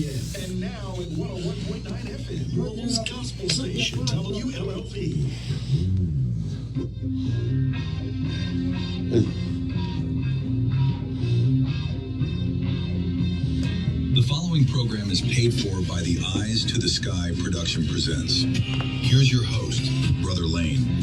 p.m. And now at 101.9 FM, World's Gospel Station, WLLV. The following program is paid for by the Eyes to the Sky production presents. Here's your host, Brother Lane.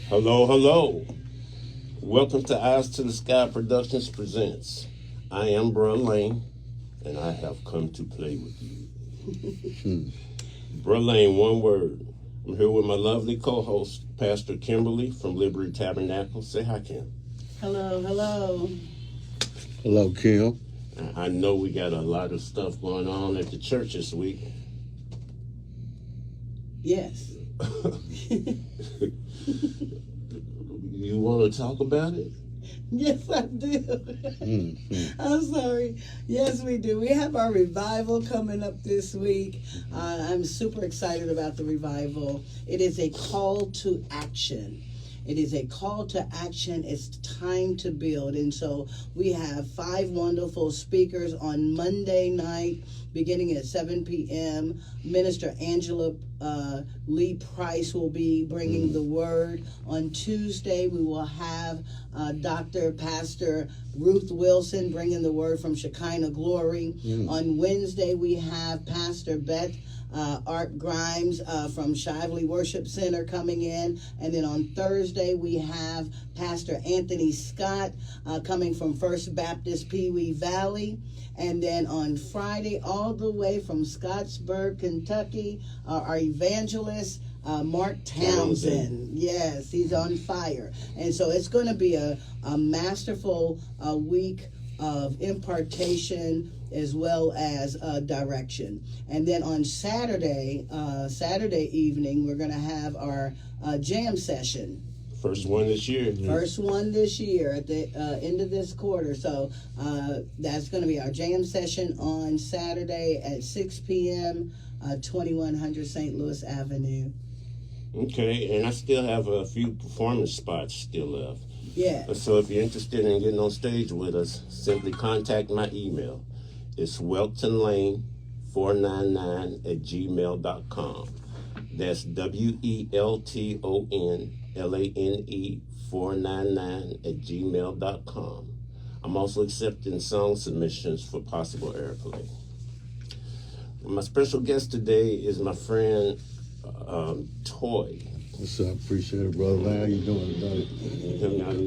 Hello, hello. Welcome to Eyes to the Sky Productions presents. I am Bruhlane, and I have come to play with you. Bruhlane, one word. I'm here with my lovely co-host, Pastor Kimberly from Liberty Tabernacle. Say hi, Kim. Hello, hello. Hello, Kim. I know we got a lot of stuff going on at the church this week. Yes. You want to talk about it? Yes, I do. I'm sorry. Yes, we do. We have our revival coming up this week. I'm super excited about the revival. It is a call to action. It is a call to action. It's time to build. And so we have 5 wonderful speakers on Monday night, beginning at 7 p.m. Minister Angela Lee Price will be bringing the word. On Tuesday, we will have Pastor Ruth Wilson bringing the word from Shekinah Glory. On Wednesday, we have Pastor Beth Art Grimes from Shively Worship Center coming in. And then on Thursday, we have Pastor Anthony Scott coming from First Baptist Pee Wee Valley. And then on Friday, all the way from Scottsburg, Kentucky, our evangelist, Mark Townsend. Yes, he's on fire. And so it's going to be a masterful week of impartation as well as direction. And then on Saturday evening, we're going to have our jam session. First one this year. First one this year at the end of this quarter. So that's going to be our jam session on Saturday at 6 p.m., 2100 St. Louis Avenue. Okay, and I still have a few performance spots still left. Yeah. So if you're interested in getting on stage with us, simply contact my email. It's weltonlane499@gmail.com. That's WELTONLANE 499@gmail.com. I'm also accepting song submissions for possible airplay. My special guest today is my friend Toy. What's up? Appreciate it, brother. How you doing today?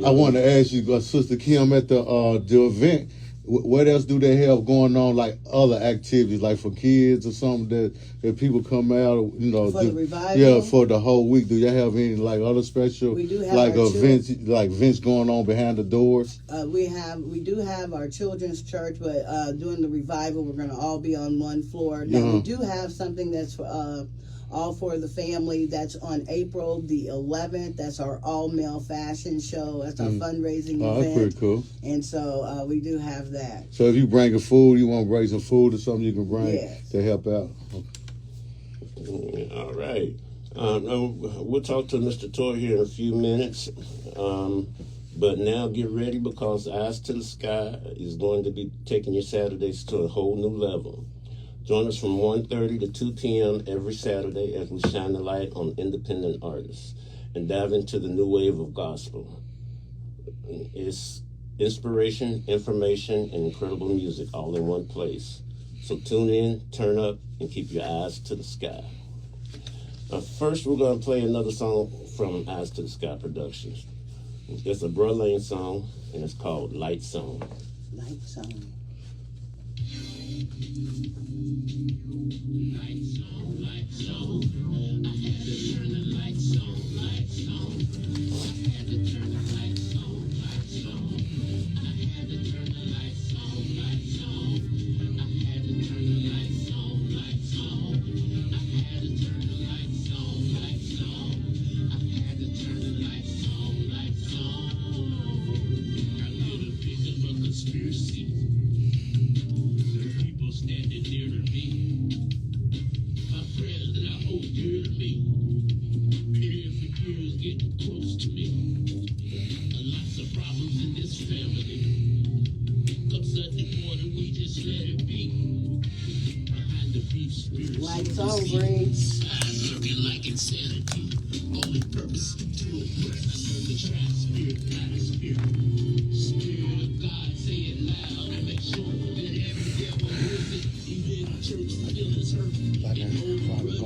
I want to ask you, Sister Kim, at the event, what else do they have going on, like other activities, like for kids or something that people come out, for the revival? Yeah, for the whole week. Do you have any like other special, we do have like events going on behind the doors? We do have our children's church, but during the revival, we're going to all be on one floor. Now we do have something that's all for the family. That's on April the 11th. That's our all-male fashion show. That's our fundraising event. That's pretty cool. And so we do have that. So if you bring a food, you want to bring some food or something you can bring to help out. All right. We'll talk to Mr. Toy here in a few minutes. But now get ready, because Eyes to the Sky is going to be taking your Saturdays to a whole new level. Join us from 1:30 to 2 p.m. every Saturday as we shine the light on independent artists and dive into the new wave of gospel. It's inspiration, information, and incredible music all in one place. So tune in, turn up, and keep your eyes to the sky. First, we're going to play another song from Eyes to the Sky Productions. It's a Bruhlane song, and it's called Light Song. Light Song. Light song, light song. I had to turn the lights on, lights on. I had to turn the lights on, lights on. I had to turn the lights on, lights on. I had to turn the lights on, lights on. I had to turn the lights on, lights on. I had to turn the lights on, lights on. I lit a victim of conspiracy. People standing near to me, my friends that I hold dear to me, fear for years getting close to me. Lots of problems in this family. Come Sunday morning, we just let it be. Behind the beef spirits, Light Song, Briggs. eyes lurking like insanity. Only purpose to oppress. I serve the tribe spirit, not a spirit. Spirit of God, say it loud and make sure that every devil hears it. Even church feelings hurt.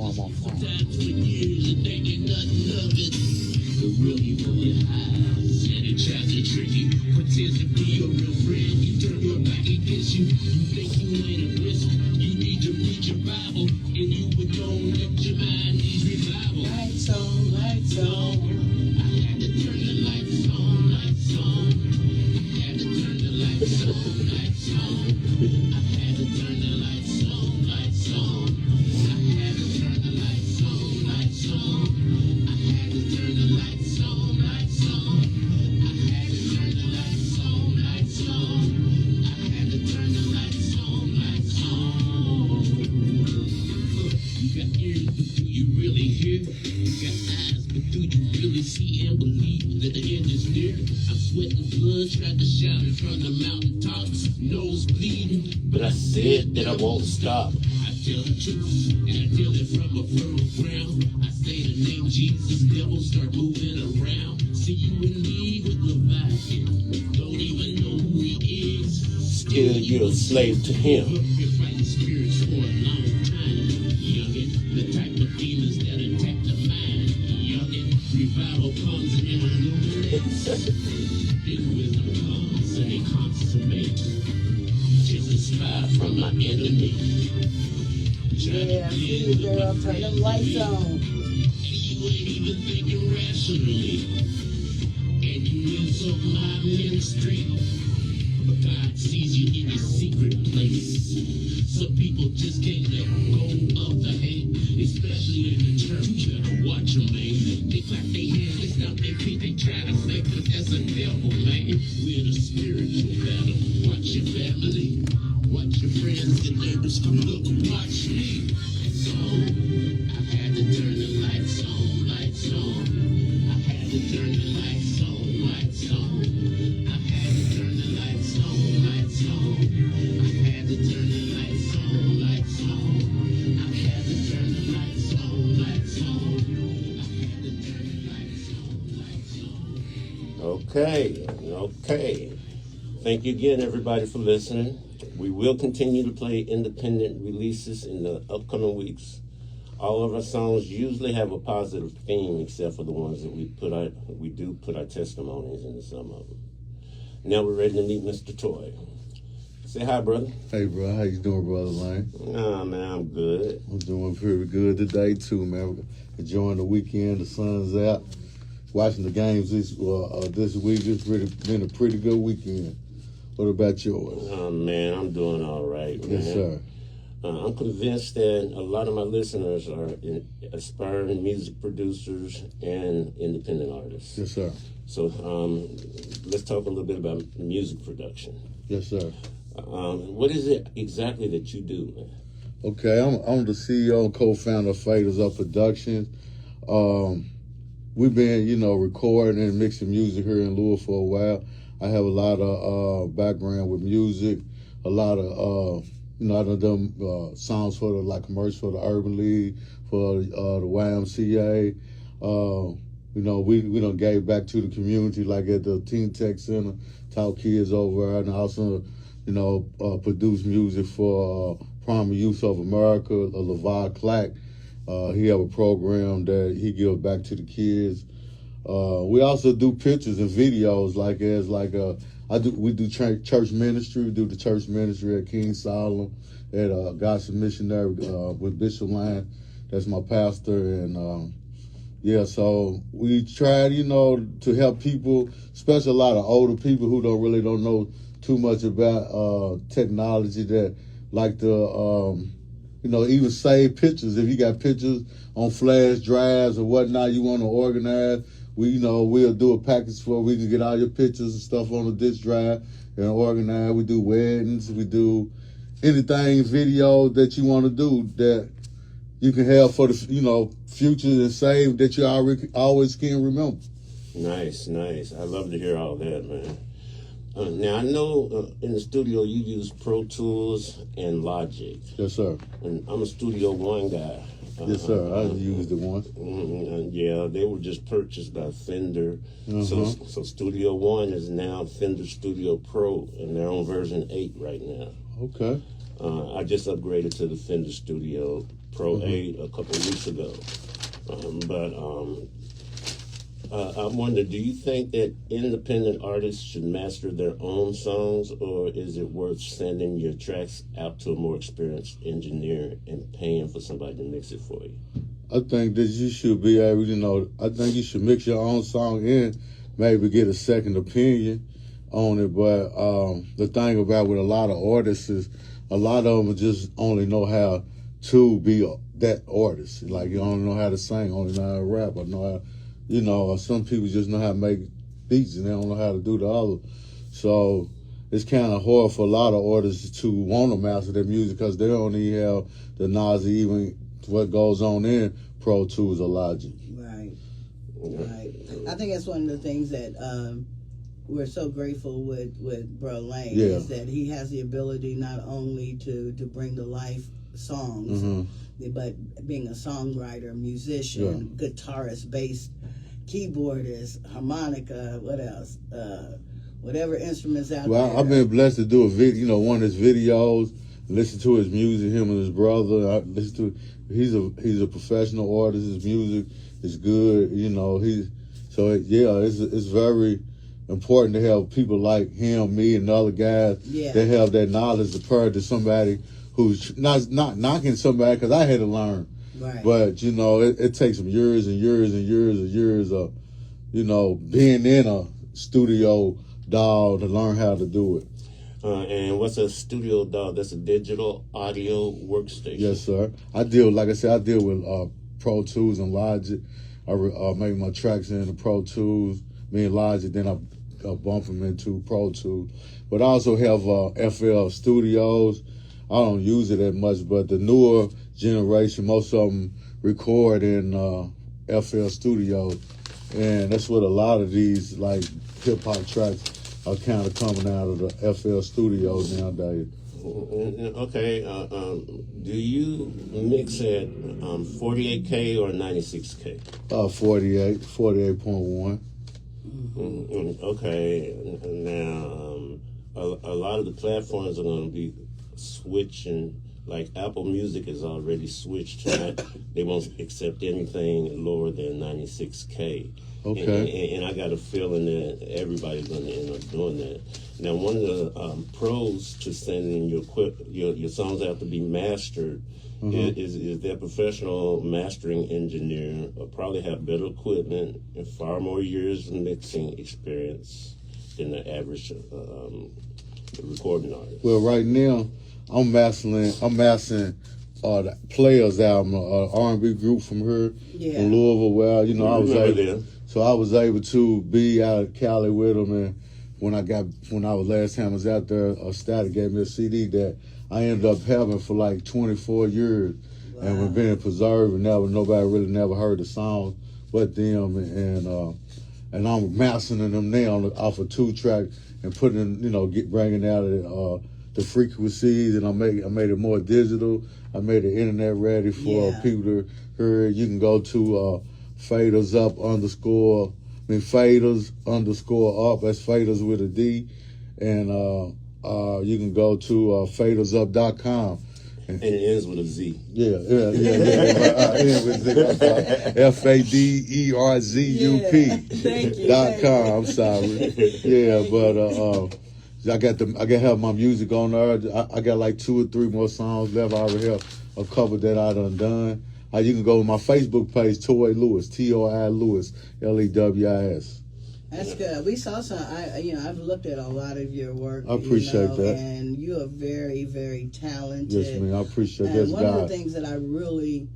Sometimes for years and they get nothing of it. The real evil is high, and it tries to trick you. Pretends to be your real friend. You turn your back against you. You think you ain't a risk. You need to read your Bible, and you would know that your mind needs revival. Light Song, Light Song. I had to turn the lights on, lights on. I had to turn the lights on, lights on. I had to turn the lights on, lights on. I had to turn the lights on, lights on. I had to turn the lights on, lights on. I had to turn the lights on, lights on. I had to turn the lights on, lights on. You got ears, but do you really hear? You got eyes, but do you really see and believe that the end is near? I'm sweating blood, tried to shout it from the mountaintops, nose bleeding, But I said that I won't stop. I tell the truth, and I tell it from a fertile ground. I say the name Jesus, devils start moving around. See you and me with Leviathan, don't even know who he is. Still, you're a slave to him. Been fighting spirits for a long time, youngin'. The type of demons that attack the mind, youngin'. Revival comes and it illuminates. Then wisdom comes and it consummates. Just a spy from my enemy. Yeah, see you, girl. Turn them lights on. And you ain't even thinking rationally. And you insult my ministry. But God sees you in your secret place. Some people just can't let go of the hate, especially in the church. You better watch them, man. They clap their hands, they stomp their feet, they try to say, but that's a devil, man. We're in a spiritual battle. Watch your family, watch your friends and neighbors. Look, watch me. So I had to turn the lights on, lights on. I had to turn the lights on, lights on. I had to turn the lights on, lights on. I had to turn the lights on, lights on. I had to turn the lights on, lights on. I had to turn the lights on, lights on. Okay. Thank you again, everybody, for listening. We will continue to play independent releases in the upcoming weeks. All of our songs usually have a positive theme, except for the ones that we do put our testimonies into some of them. Now we're ready to meet Mr. Toy. Say hi, brother. Hey, bro, how you doing, Brother Lane? Nah, man, I'm good. I'm doing pretty good today, too, man. Enjoying the weekend, the sun's out. Watching the games this week. It's been a pretty good weekend. What about yours? Oh, man, I'm doing all right, man. Yes, sir. I'm convinced that a lot of my listeners are aspiring music producers and independent artists. Yes, sir. So let's talk a little bit about music production. Yes, sir. What is it exactly that you do, man? Okay, I'm the CEO and co-founder of Faderz Up Productions. we've been, recording and mixing music here in Louisville for a while. I have a lot of background with music, a lot of, I done done songs for the commercials for the Urban League, for the YMCA. We done gave back to the community, like at the Teen Tech Center, taught kids over, and also, produced music for Primal Youth of America, Levi Clack. He have a program that he gives back to the kids. We also do pictures and videos, we do church ministry. We do the church ministry at King Solomon, at Gospel Missionary with Bishop Line. That's my pastor, and so we tried, to help people, especially a lot of older people who don't know too much about technology, that like to even save pictures. If you got pictures on flash drives or whatnot, you want to organize, we'll do a package for we can get all your pictures and stuff on a disk drive and organize. We do weddings, we do anything video that you want to do that you can have for the future and save that you always can remember. Nice. I love to hear all that, man. Now, I know in the studio you use Pro Tools and Logic. Yes, sir. And I'm a Studio One guy. Yes, sir. I used the one. Yeah, they were just purchased by Fender. So Studio One is now Fender Studio Pro, and they're on version 8 right now. Okay. I just upgraded to the Fender Studio Pro 8 a couple of weeks ago. I wonder, do you think that independent artists should master their own songs, or is it worth sending your tracks out to a more experienced engineer and paying for somebody to mix it for you? I think that you should be able, I think you should mix your own song in, maybe get a second opinion on it. But the thing about with a lot of artists is a lot of them just only know how to be that artist. Like, you don't know how to sing, only know how to rap, or know how, some people just know how to make beats and they don't know how to do the other. So it's kind of hard for a lot of artists to want to master their music because they don't even have the knowledge of even what goes on in Pro Tools or Logic. Right. I think that's one of the things that we're so grateful with Bruhlane is that he has the ability not only to bring to life songs, but being a songwriter, musician, guitarist, bass, keyboardist, harmonica, what else? Whatever instruments out there. Well, I've been blessed to do a video, one of his videos, listen to his music, him and his brother. I listen to, he's a professional artist. His music is good, it's very important to have people like him, me, and the other guys that have that knowledge compared to somebody who's not knocking somebody, because I had to learn. Right. But, it takes some years and years and years and years of, being in a studio DAW to learn how to do it. And what's a studio DAW? That's a digital audio workstation. Yes, sir. I deal with Pro Tools and Logic. I make my tracks in the Pro Tools, me and Logic, then I bump them into Pro Tools. But I also have FL Studios. I don't use it that much, but the newer generation, most of them record in FL Studios. And that's what a lot of these, like, hip-hop tracks are kind of coming out of the FL Studios nowadays. Okay. Do you mix at 48K or 96K? 48.1. Okay. Now, a lot of the platforms are going to be switching. Like Apple Music has already switched to that. They won't accept anything lower than 96K. Okay. And I got a feeling that everybody's going to end up doing that. Now, one of the pros to sending your songs out to be mastered is their professional mastering engineer will probably have better equipment and far more years of mixing experience than the average recording artist. Well, right now, I'm mastering the Players album, R&B group from here in Louisville. Well, I was able to be out of Cali with them, and when I was last time I was out there, Static gave me a CD that I ended up having for like 24 years, and we're being preserved, and nobody really never heard the song, but them, and I'm mastering them now off a 2-track and putting, bringing out the frequencies, and I made it more digital. I made it internet ready for people to hear. You can go to Faderz Up Faderz _up. That's Faderz with a D, and you can go to faderzup.com. And it ends with a Z. Yeah. End with FADERZUP.com. I'm sorry. Yeah, but I got to have my music on there. I got like 2 or 3 more songs left. I already have a couple that I done. You can go to my Facebook page, Toy Lewis, Toi Lewis, LEWIS. That's good. We saw some. I've looked at a lot of your work. I appreciate that. And you are very, very talented. Yes, man. I appreciate that. And one of the things that I really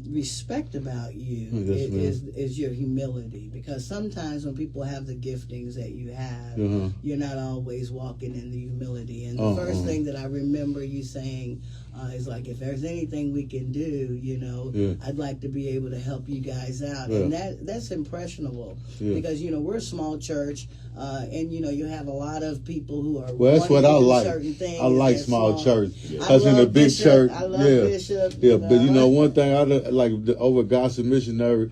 respect about you is your humility, because sometimes when people have the giftings that you have, you're not always walking in the humility. And the first thing that I remember you saying is like, if there's anything we can do, I'd like to be able to help you guys out. And that's impressionable because, we're a small church and, you have a lot of people who are that's what I like. Certain things. I like small church. Because in a big Bishop, church, I love Bishop. But one thing I like over Gospel Missionary,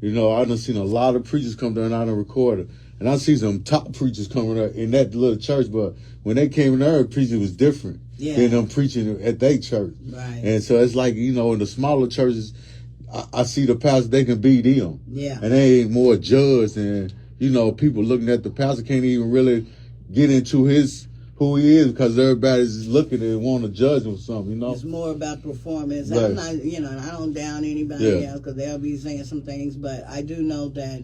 I done seen a lot of preachers come down and I done recorded. And I see some top preachers coming up in that little church, but when they came in there, preaching was different than them preaching at their church. Right. And so it's like, in the smaller churches, I see the pastor, they can be them. Yeah. And they ain't more judged, and, people looking at the pastor can't even really get into who he is, because everybody's looking and want to judge him or something, It's more about performance. Right. I'm not, and I don't down anybody else because they'll be saying some things, but I do know that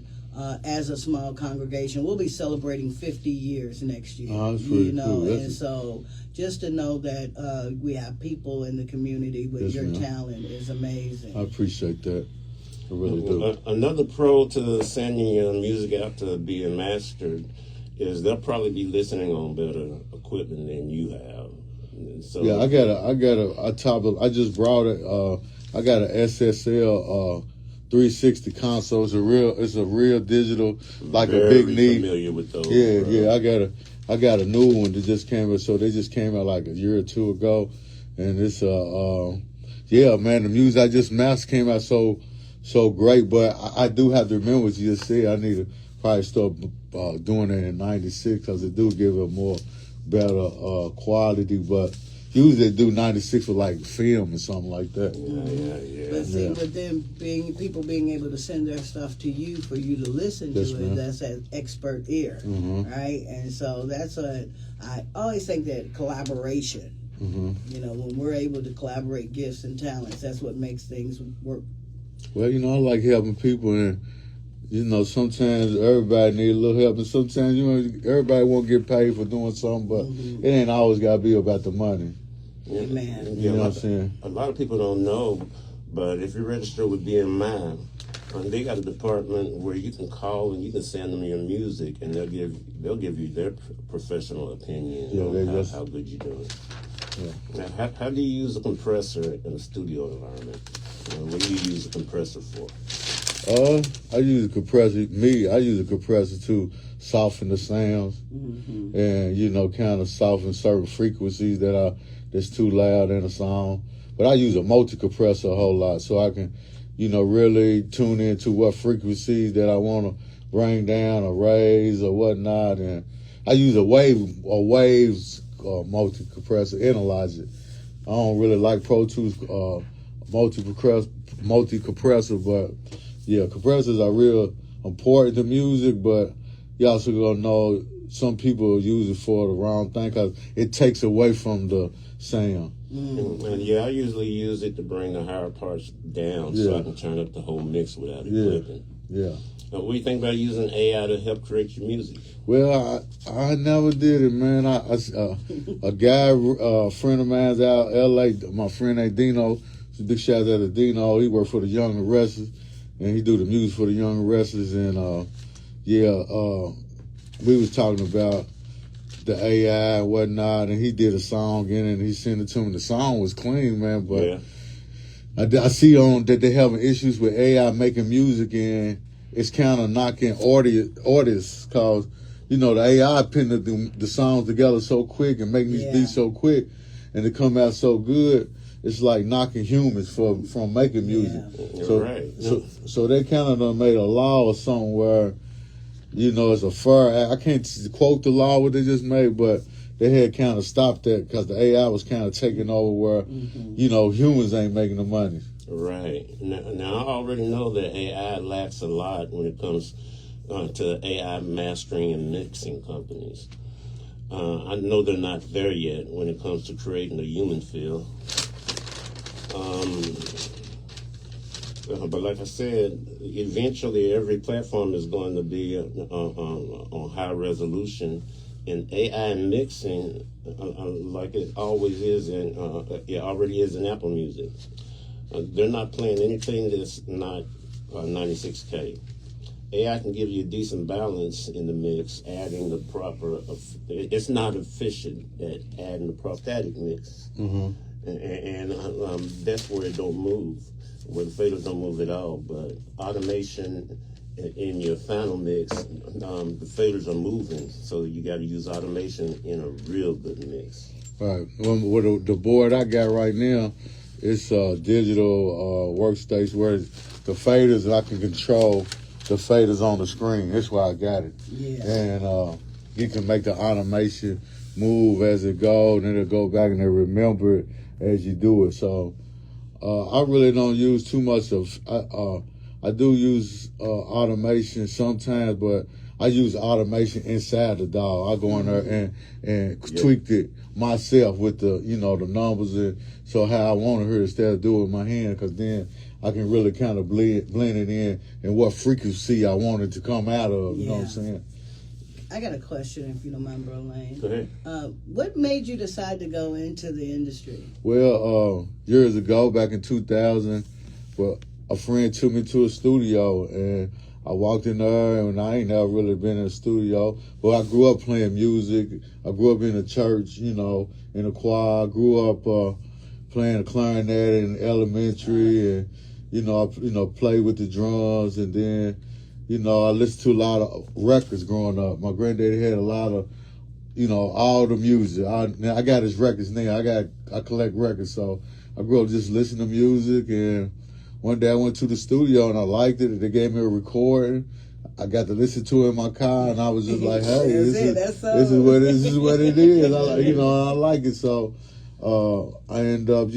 as a small congregation, we'll be celebrating 50 years next year. Oh, that's pretty cool. And so just to know that we have people in the community with your talent is amazing. I appreciate that. I really do. Another pro to sending your music out to being mastered is they'll probably be listening on better equipment than you have. And so I just brought it. I got an SSL 360 console. It's a real digital, like a big knee. Familiar with those. Yeah. I got a new one that just came out. So they just came out like a year or 2 ago, and it's man, the music I just mastered came out so great. But I do have to remember what you just said. I need to probably start doing it in '96 because it do give a more better quality. But usually they do '96 with like film or something like that. But then people being able to send their stuff to you for you to listen to it, that's an expert ear, right? And so I always think that collaboration, when we're able to collaborate gifts and talents, that's what makes things work. Well, I like helping people, and sometimes everybody need a little help, and sometimes everybody won't get paid for doing something, but it ain't always got to be about the money. Amen. You know what I'm saying? A lot of people don't know, but if you register with BMI, they got a department where you can call and you can send them your music, and they'll give you their professional opinion on how good you're doing. Yeah. Now, how do you use a compressor in a studio environment? What do you use a compressor for? I use a compressor. I use a compressor to soften the sounds, and kind of soften certain frequencies that's too loud in a song. But I use a multi-compressor a whole lot, so I can, really tune into what frequencies that I want to bring down or raise or whatnot. And I use a waves multi-compressor, analyze it. I don't really like Pro Tools multi-compressor, but yeah, compressors are real important to music, but you also gonna know some people use it for the wrong thing because it takes away from the sound. And I usually use it to bring the higher parts down so I can turn up the whole mix without it flipping. Yeah. What do you think about using AI to help create your music? Well, I never did it, man. A guy, a friend of mine's out L.A., my friend named Dino, big shout out to Dino. He worked for the Young and Restless, and he do the music for the Young and Restless. And we was talking about the AI and whatnot, and he did a song in it, and he sent it to me. The song was clean, man, but I see on that they having issues with AI making music, and it's kind of knocking artists because, you know, the AI putting the songs together so quick and making these beats so quick, and they come out so good. It's like knocking humans from making music. Yeah. So they kind of done made a law or something where, you know, it's a fair. I can't quote the law what they just made, but they had kind of stopped that because the AI was kind of taking over where, you know, humans ain't making the money. Right. Now I already know that AI lacks a lot when it comes to AI mastering and mixing companies. I know they're not there yet when it comes to creating a human feel. But like I said, eventually every platform is going to be on high resolution, and AI mixing, like it always is, it already is in Apple Music. They're not playing anything that's not 96K. AI can give you a decent balance in the mix, adding the proper. It's not efficient at adding the prosthetic mix, and that's where it don't move. Where the faders don't move at all, but automation in your final mix, the faders are moving, so you got to use automation in a real good mix. Right. Well, the board I got right now, it's a digital workstation where the faders I can control the faders on the screen. That's why I got it. Yeah. And you can make the automation move as it goes, and it'll go back and it'll remember it as you do it. So. I really don't use too much of. I do use automation sometimes, but I use automation inside the DAW. I go in there and tweak it myself with the the numbers and so how I want to hear it instead of doing it with my hand, because then I can really kind of blend it in and what frequency I want it to come out of. You know what I'm saying? I got a question, if you don't mind, Bruhlane. Go ahead. What made you decide to go into the industry? Well, years ago, back in 2000, well, a friend took me to a studio, and I walked in there, and I ain't never really been in a studio. But I grew up playing music. I grew up in a church, in a choir. I grew up playing the clarinet in elementary, and I played with the drums, and then. I listened to a lot of records growing up. My granddaddy had a lot of, all the music. I got his records now. I collect records, so I grew up just listening to music. And one day I went to the studio and I liked it. And they gave me a recording. I got to listen to it in my car, and I was just like, "Hey, this is what it is." I like it. So I ended up,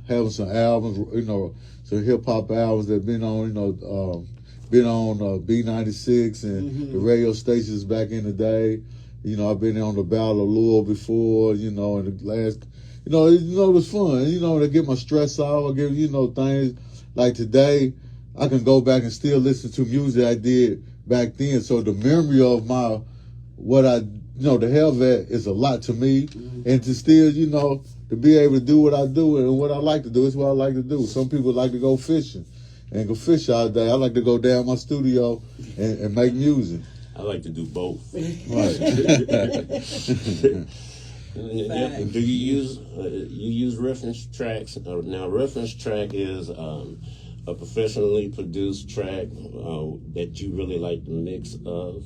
having some albums, some hip hop albums that been on, been on B96 and the radio stations back in the day. I've been on the Battle of Louisville before, in the last, it was fun, to get my stress off. I give, things like today, I can go back and still listen to music I did back then. So the memory of the Helvet is a lot to me. And to still, to be able to do what I do and what I like to do is what I like to do. Some people like to go fishing and go fish all day. I like to go down my studio and make music. I like to do both. Right. Do you use reference tracks? Now, reference track is a professionally produced track that you really like the mix of,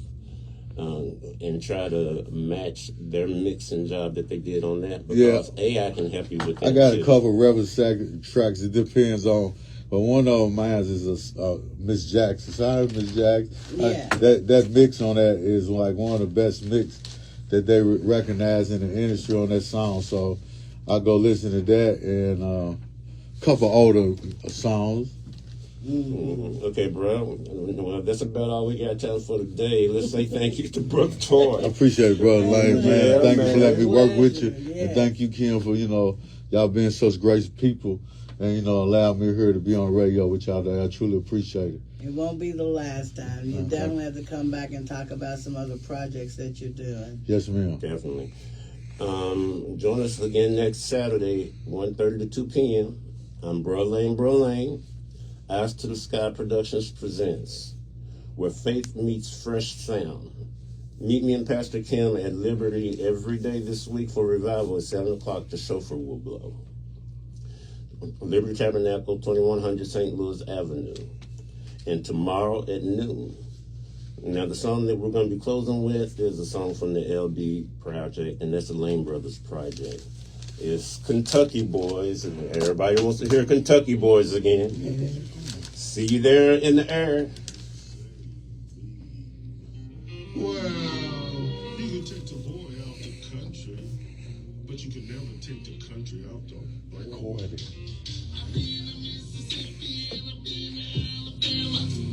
and try to match their mixing job that they did on that. Because AI can help you with that. I got a couple of reference tracks. It depends on. But one of mine is Miss Jackson. Sorry, Miss Jackson. Yeah. That mix on that is like one of the best mix that they recognize in the industry on that song. So I go listen to that and a couple older songs. Okay, bro. Well, that's about all we got time for today. Let's say thank you to Brother Toy. I appreciate it, Brother Lane, man. Thank you for letting me work with you. Yeah. And thank you, Kim, for, y'all being such great people. And, allow me here to be on radio with y'all today. I truly appreciate it. It won't be the last time. You definitely have to come back and talk about some other projects that you're doing. Yes, ma'am. Definitely. Join us again next Saturday, 1:30 to 2 p.m. I'm Bruhlane. Eyes to the Sky Productions presents Where Faith Meets Fresh Sound. Meet me and Pastor Kim at Liberty every day this week for revival at 7 o'clock. The chauffeur will blow. Liberty Tabernacle, 2100 St. Louis Avenue. And tomorrow at noon. Now, the song that we're going to be closing with is a song from the LB Project, and that's the Lane Brothers Project. It's Kentucky Boys, and everybody wants to hear Kentucky Boys again. See you there in the air. Well, you can take the boy out the country, but you can never take the country out the boy. Record it.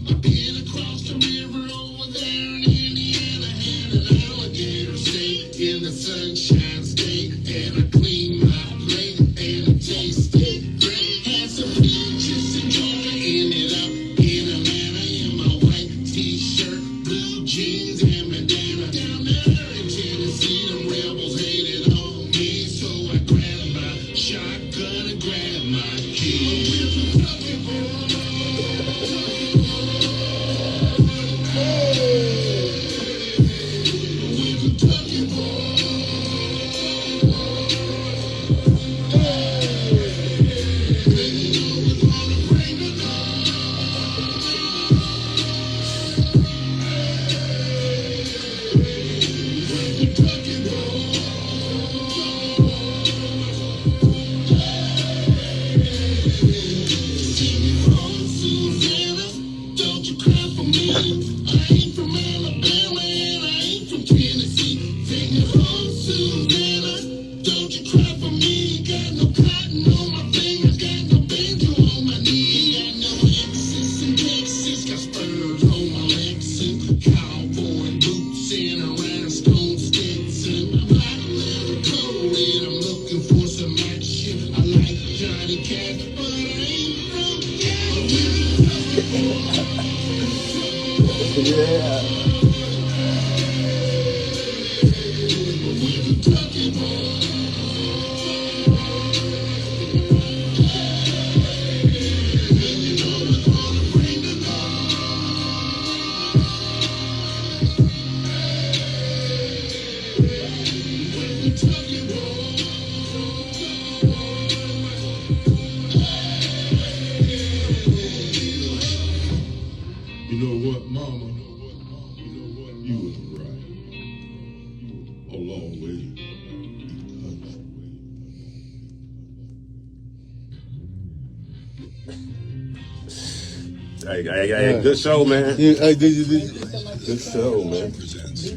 I've been across the river over there in Indiana, had an alligator state in the Sunshine State, and I cleaned my plate and it tasted great. Had some peaches and Georgia, ended up in Atlanta in my white t-shirt, blue jeans and bandana. Down there in Tennessee, them rebels hated on me, so I grabbed my shotgun and grabbed my key. You know what, Mama? You was right. A long way. Hey, good show, man. Yeah, hey, did you? Good show, man. Presents.